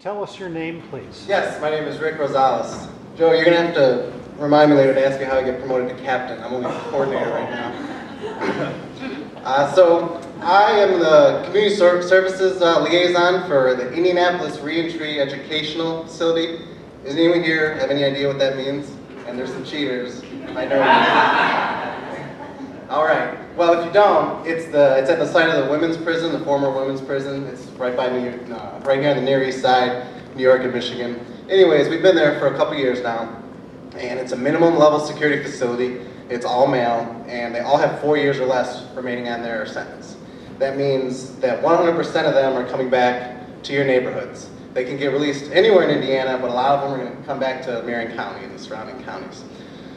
Tell us your name, please. Yes, my name is Rick Rosales. Joe, you're going to have to remind me later to ask you how I get promoted to captain. I'm only a coordinator right now. So I am the Community Services Liaison for the Indianapolis Reentry Educational Facility. Does anyone here have any idea what that means? And there's some cheaters. I know. All right. Well, if you don't, it's at the site of the women's prison, the former women's prison. It's right by right here on the Near East Side, New York and Michigan. Anyways, we've been there for a couple years now, and it's a minimum level security facility. It's all male, and they all have 4 years or less remaining on their sentence. That means that 100% of them are coming back to your neighborhoods. They can get released anywhere in Indiana, but a lot of them are going to come back to Marion County and the surrounding counties.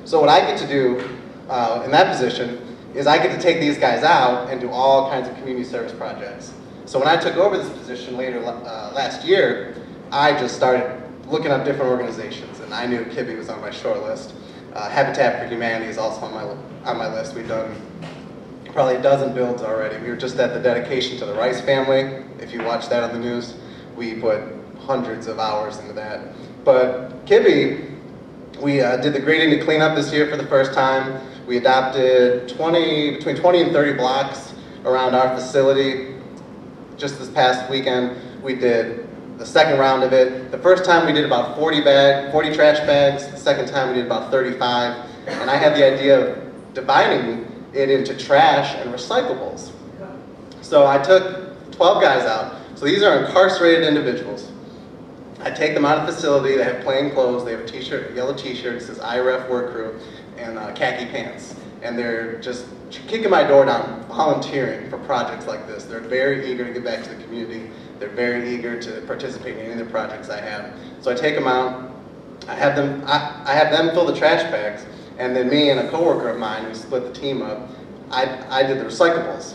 So what I get to do in that position is I get to take these guys out and do all kinds of community service projects. So when I took over this position later last year, I just started looking up different organizations, and I knew Kibbe was on my short list. Habitat for Humanity is also on my list. We've done probably a dozen builds already. We were just at the dedication to the Rice family. If you watch that on the news, we put hundreds of hours into that. But Kibbe, we did the Great Indy Cleanup this year for the first time. We adopted between 20 and 30 blocks around our facility. Just this past weekend, we did the second round of it. The first time we did about 40 trash bags. The second time we did about 35. And I had the idea of dividing it into trash and recyclables. So I took 12 guys out. So these are incarcerated individuals. I take them out of the facility. They have plain clothes. They have a t-shirt, a yellow t-shirt. It says IRF Work Crew, and khaki pants. And they're just kicking my door down, volunteering for projects like this. They're very eager to get back to the community. They're very eager to participate in any of the projects I have. So I take them out. I have them fill the trash bags, and then me and a coworker of mine who split the team up, I did the recyclables.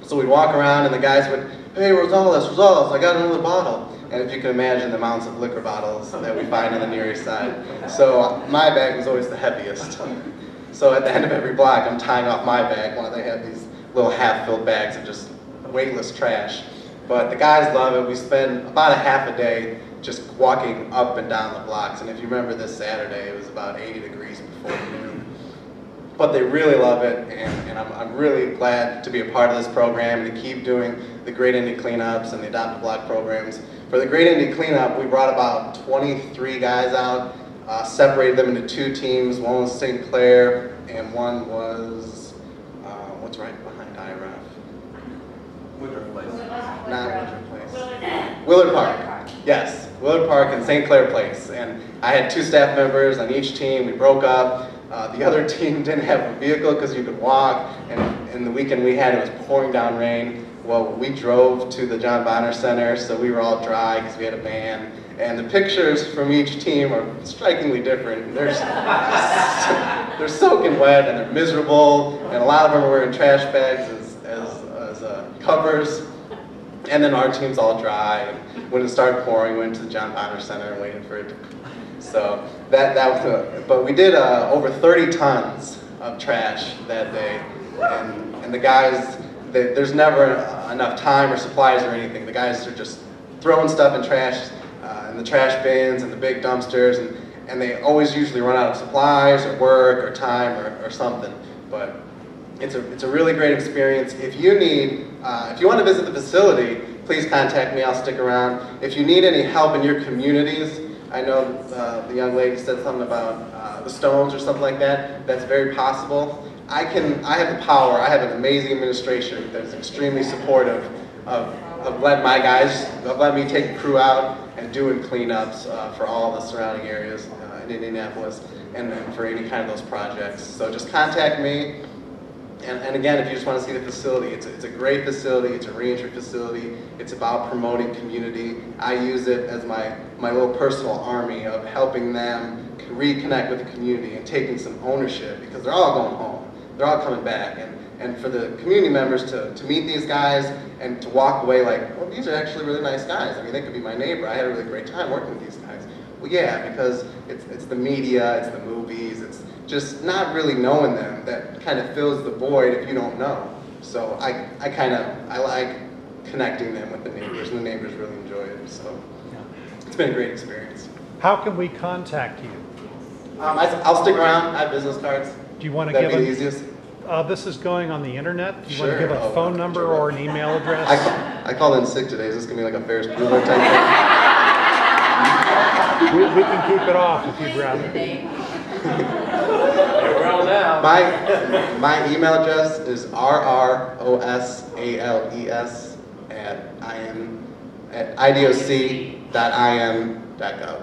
So we'd walk around, and the guys would, "Hey, Rosales, I got another bottle." And if you can imagine the amounts of liquor bottles that we find on the Near East Side. So my bag was always the heaviest. So at the end of every block, I'm tying off my bag while they have these little half-filled bags of just weightless trash. But the guys love it. We spend about a half a day just walking up and down the blocks. And if you remember this Saturday, it was about 80 degrees before noon. But they really love it, and I'm really glad to be a part of this program and to keep doing the Great Indy Cleanups and the Adopt a Block programs. For the Great Indy Cleanup, we brought about 23 guys out, separated them into 2 teams. One was St. Clair, and one was, what's right behind IRF? Woodruff Place. Not Woodruff Place. Willard Park. Yes, Willard Park and St. Clair Place. And I had 2 staff members on each team. We broke up. The other team didn't have a vehicle because you could walk, and in the weekend we had, it was pouring down rain. Well, we drove to the John Bonner Center, so we were all dry because we had a van. And the pictures from each team are strikingly different. They're soaking wet and they're miserable, and a lot of them are wearing trash bags as covers. And then our team's all dry, and when it started pouring, we went to the John Bonner Center and waited for it to. So that was but we did over 30 tons of trash that day, and the guys, there's never enough time or supplies or anything. The guys are just throwing stuff in trash, in the trash bins and the big dumpsters, and they always usually run out of supplies or work or time or something. But it's a really great experience. If you want to visit the facility, please contact me. I'll stick around. If you need any help in your communities, I know the young lady said something about the Stones or something like that. That's very possible. I have the power. I have an amazing administration that is extremely supportive of letting me take the crew out and doing cleanups for all the surrounding areas in Indianapolis and for any kind of those projects. So just contact me. And again, if you just want to see the facility, it's a great facility. It's a reentry facility. It's about promoting community. I use it as my little personal army of helping them reconnect with the community and taking some ownership, because they're all going home. They're all coming back. And for the community members to meet these guys and to walk away like, well, these are actually really nice guys. I mean, they could be my neighbor. I had a really great time working with these guys. Well, yeah, because it's the media, it's the movies, it's just not really knowing them that kind of fills the void if you don't know. So I like connecting them with the neighbors, and the neighbors really enjoy it. So. It's been a great experience. How can we contact you? I'll stick around. I have business cards. Do you want to That'd give be the a, easiest. this is going on the internet? Do you want Sure. to give a Oh, phone number sure. or an email address? I called in sick today. Is this gonna be like a Ferris Bueller type We can keep it off if you'd rather. We're on now. thing? My email address is rrosales at idoc.im.gov.